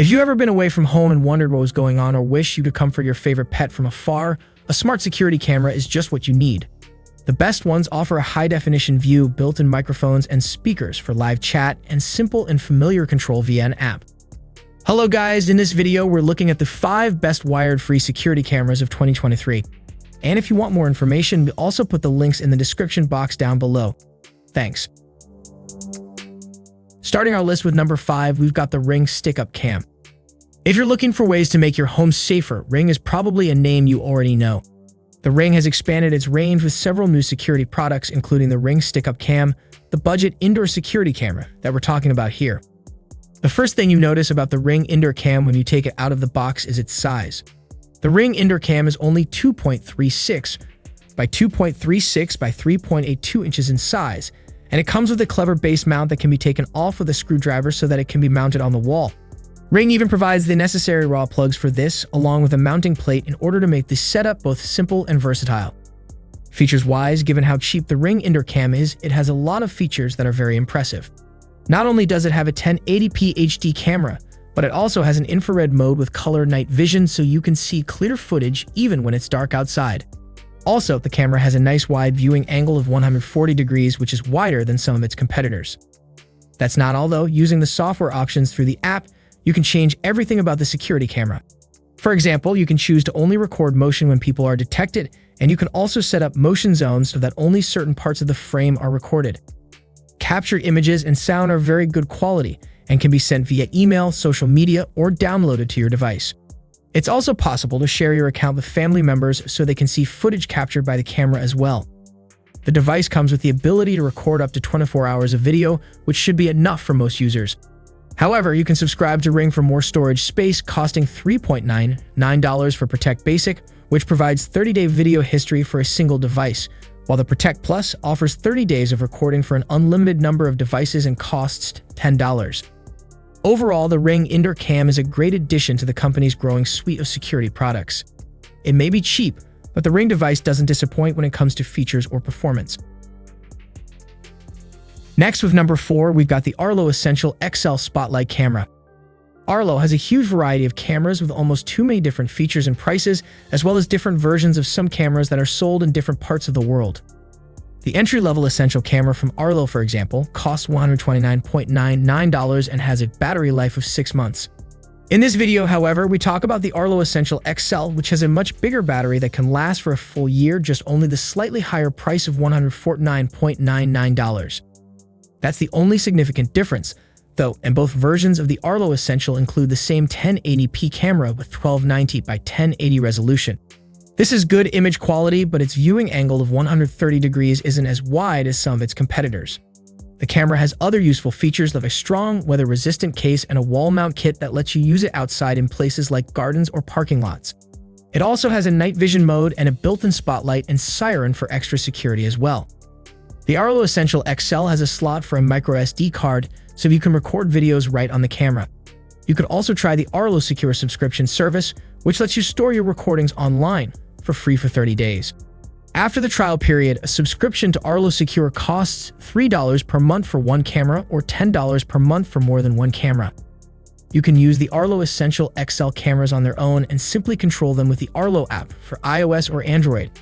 If you've ever been away from home and wondered what was going on or wish you could comfort your favorite pet from afar, a smart security camera is just what you need. The best ones offer a high-definition view, built-in microphones and speakers for live chat, and simple and familiar control via an app. Hello guys, in this video we're looking at the 5 best wired-free security cameras of 2023. And if you want more information, we also put the links in the description box down below. Thanks. Starting our list with number 5, we've got the Ring Stick-Up Cam. If you're looking for ways to make your home safer, Ring is probably a name you already know. The Ring has expanded its range with several new security products, including the Ring Stick-Up Cam, the budget indoor security camera that we're talking about here. The first thing you notice about the Ring Indoor Cam when you take it out of the box is its size. The Ring Indoor Cam is only 2.36 by 2.36 by 3.82 inches in size, and it comes with a clever base mount that can be taken off with a screwdriver so that it can be mounted on the wall. Ring even provides the necessary raw plugs for this, along with a mounting plate in order to make the setup both simple and versatile. Features-wise, given how cheap the Ring Indoor Cam is, it has a lot of features that are very impressive. Not only does it have a 1080p HD camera, but it also has an infrared mode with color night vision so you can see clear footage even when it's dark outside. Also, the camera has a nice wide viewing angle of 140 degrees, which is wider than some of its competitors. That's not all though. Using the software options through the app, you can change everything about the security camera. For example, you can choose to only record motion when people are detected, and you can also set up motion zones so that only certain parts of the frame are recorded. Captured images and sound are very good quality and can be sent via email, social media, or downloaded to your device. It's also possible to share your account with family members so they can see footage captured by the camera as well. The device comes with the ability to record up to 24 hours of video, which should be enough for most users. However, you can subscribe to Ring for more storage space, costing $3.99 for Protect Basic, which provides 30-day video history for a single device, while the Protect Plus offers 30 days of recording for an unlimited number of devices and costs $10. Overall, the Ring Indoor Cam is a great addition to the company's growing suite of security products. It may be cheap, but the Ring device doesn't disappoint when it comes to features or performance. Next, with number 4, we've got the Arlo Essential XL Spotlight Camera. Arlo has a huge variety of cameras with almost too many different features and prices, as well as different versions of some cameras that are sold in different parts of the world. The entry-level Essential camera from Arlo, for example, costs $129.99 and has a battery life of 6 months. In this video, however, we talk about the Arlo Essential XL, which has a much bigger battery that can last for a full year, just only the slightly higher price of $149.99. That's the only significant difference, though, and both versions of the Arlo Essential include the same 1080p camera with 1290 by 1080 resolution. This is good image quality, but its viewing angle of 130 degrees isn't as wide as some of its competitors. The camera has other useful features like a strong, weather-resistant case and a wall mount kit that lets you use it outside in places like gardens or parking lots. It also has a night vision mode and a built-in spotlight and siren for extra security as well. The Arlo Essential XL has a slot for a microSD card, so you can record videos right on the camera. You can also try the Arlo Secure subscription service, which lets you store your recordings online for free for 30 days. After the trial period, a subscription to Arlo Secure costs $3 per month for one camera or $10 per month for more than one camera. You can use the Arlo Essential XL cameras on their own and simply control them with the Arlo app for iOS or Android.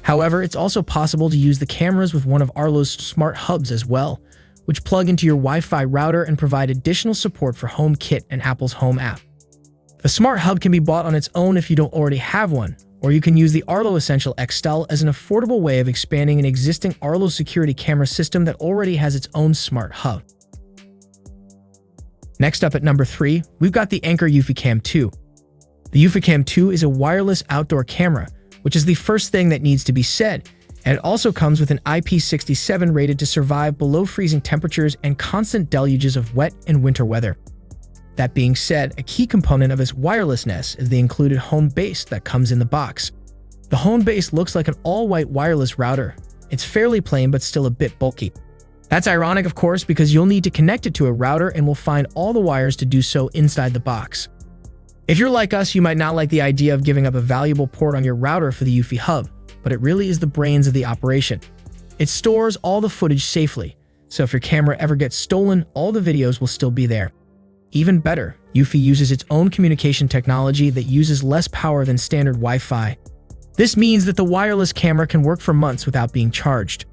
However, it's also possible to use the cameras with one of Arlo's smart hubs as well, which plug into your Wi-Fi router and provide additional support for HomeKit and Apple's Home app. The smart hub can be bought on its own if you don't already have one, or you can use the Arlo Essential XL as an affordable way of expanding an existing Arlo security camera system that already has its own smart hub. Next up at number 3, we've got the Anker EufyCam 2. The EufyCam 2 is a wireless outdoor camera, which is the first thing that needs to be said, and it also comes with an IP67 rated to survive below freezing temperatures and constant deluges of wet and winter weather. That being said, a key component of its wirelessness is the included home base that comes in the box. The home base looks like an all-white wireless router. It's fairly plain but still a bit bulky. That's ironic, of course, because you'll need to connect it to a router and will find all the wires to do so inside the box. If you're like us, you might not like the idea of giving up a valuable port on your router for the Eufy hub, but it really is the brains of the operation. It stores all the footage safely, so if your camera ever gets stolen, all the videos will still be there. Even better, Eufy uses its own communication technology that uses less power than standard Wi-Fi. This means that the wireless camera can work for months without being charged.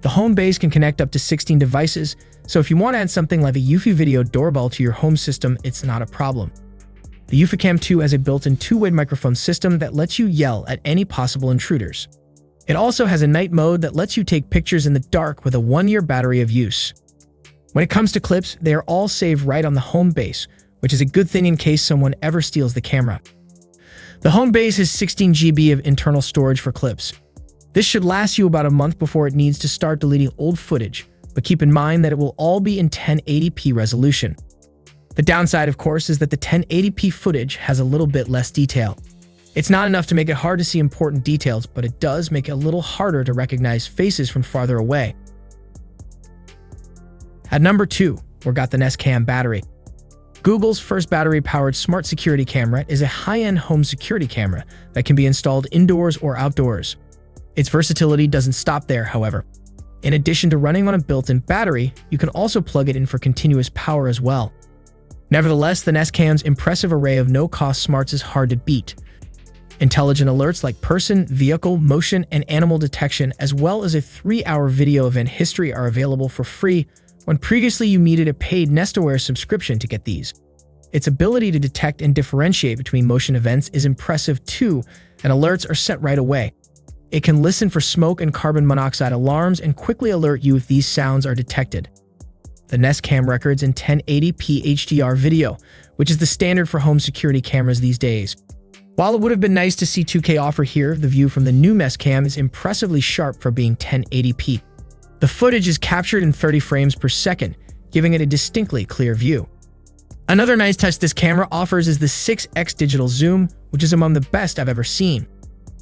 The home base can connect up to 16 devices, so if you want to add something like a Eufy video doorbell to your home system, it's not a problem. The EufyCam 2 has a built-in two-way microphone system that lets you yell at any possible intruders. It also has a night mode that lets you take pictures in the dark with a 1-year battery of use. When it comes to clips, they are all saved right on the home base, which is a good thing in case someone ever steals the camera. The home base has 16 GB of internal storage for clips. This should last you about a month before it needs to start deleting old footage, but keep in mind that it will all be in 1080p resolution. The downside, of course, is that the 1080p footage has a little bit less detail. It's not enough to make it hard to see important details, but it does make it a little harder to recognize faces from farther away. At number 2, we got the Nest Cam battery. Google's first battery-powered smart security camera is a high-end home security camera that can be installed indoors or outdoors. Its versatility doesn't stop there, however. In addition to running on a built-in battery, you can also plug it in for continuous power as well. Nevertheless, the Nest Cam's impressive array of no-cost smarts is hard to beat. Intelligent alerts like person, vehicle, motion, and animal detection, as well as a 3-hour video event history, are available for free, when previously you needed a paid NestAware subscription to get these. Its ability to detect and differentiate between motion events is impressive too, and alerts are sent right away. It can listen for smoke and carbon monoxide alarms and quickly alert you if these sounds are detected. The Nest Cam records in 1080p HDR video, which is the standard for home security cameras these days. While it would have been nice to see 2K offer here, the view from the new Nest Cam is impressively sharp for being 1080p. The footage is captured in 30 frames per second, giving it a distinctly clear view. Another nice touch this camera offers is the 6x digital zoom, which is among the best I've ever seen.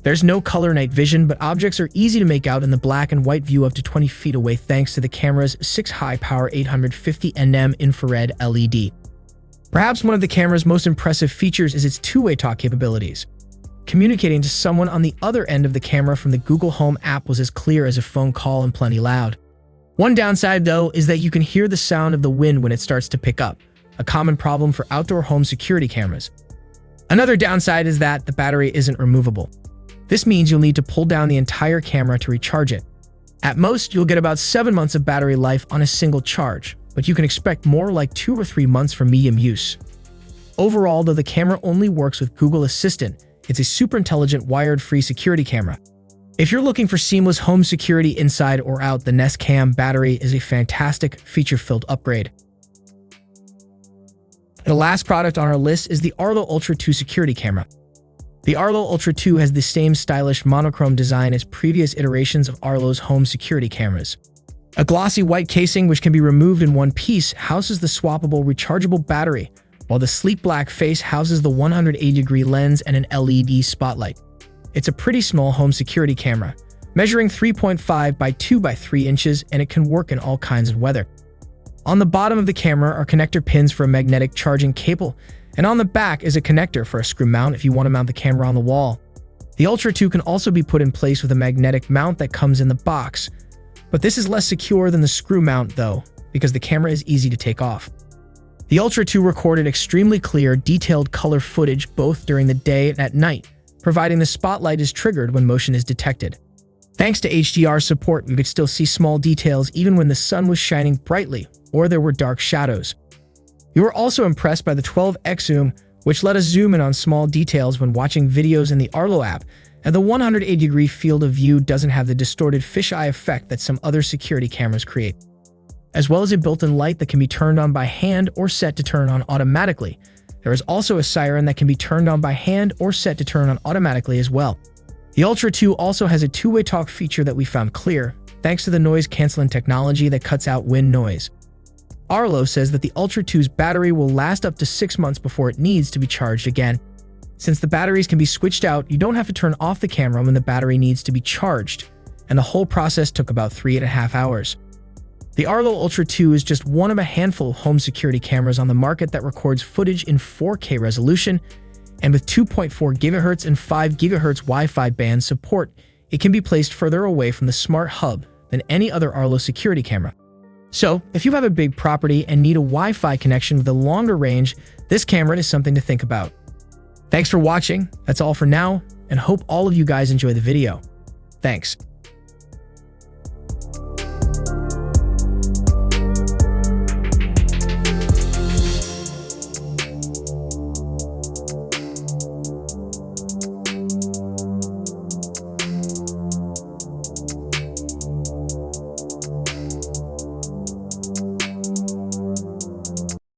There's no color night vision, but objects are easy to make out in the black and white view up to 20 feet away thanks to the camera's 6 high-power 850 nm infrared LED. Perhaps one of the camera's most impressive features is its two-way talk capabilities. Communicating to someone on the other end of the camera from the Google Home app was as clear as a phone call and plenty loud. One downside, though, is that you can hear the sound of the wind when it starts to pick up, a common problem for outdoor home security cameras. Another downside is that the battery isn't removable. This means you'll need to pull down the entire camera to recharge it. At most, you'll get about 7 months of battery life on a single charge, but you can expect more like 2 or 3 months for medium use. Overall, though the camera only works with Google Assistant, it's a super intelligent wired-free security camera. If you're looking for seamless home security inside or out, the Nest Cam battery is a fantastic, feature-filled upgrade. The last product on our list is the Arlo Ultra 2 security camera. The Arlo Ultra 2 has the same stylish monochrome design as previous iterations of Arlo's home security cameras. A glossy white casing which can be removed in one piece houses the swappable rechargeable battery, while the sleek black face houses the 180-degree lens and an LED spotlight. It's a pretty small home security camera, measuring 3.5 by 2 by 3 inches, and it can work in all kinds of weather. On the bottom of the camera are connector pins for a magnetic charging cable, and on the back is a connector for a screw mount if you want to mount the camera on the wall. The Ultra 2 can also be put in place with a magnetic mount that comes in the box, but this is less secure than the screw mount though, because the camera is easy to take off. The Ultra 2 recorded extremely clear, detailed color footage both during the day and at night, providing the spotlight is triggered when motion is detected. Thanks to HDR support, you could still see small details even when the sun was shining brightly or there were dark shadows. We were also impressed by the 12x zoom, which let us zoom in on small details when watching videos in the Arlo app, and the 180-degree field of view doesn't have the distorted fisheye effect that some other security cameras create. As well as a built-in light that can be turned on by hand or set to turn on automatically. There is also a siren that can be turned on by hand or set to turn on automatically as well. The Ultra 2 also has a two-way talk feature that we found clear, thanks to the noise-canceling technology that cuts out wind noise. Arlo says that the Ultra 2's battery will last up to 6 months before it needs to be charged again. Since the batteries can be switched out, you don't have to turn off the camera when the battery needs to be charged, and the whole process took about 3.5 hours. The Arlo Ultra 2 is just one of a handful of home security cameras on the market that records footage in 4K resolution, and with 2.4 GHz and 5 GHz Wi-Fi band support, it can be placed further away from the smart hub than any other Arlo security camera. So, if you have a big property and need a Wi-Fi connection with a longer range, this camera is something to think about. Thanks for watching. That's all for now, and hope all of you guys enjoy the video. Thanks.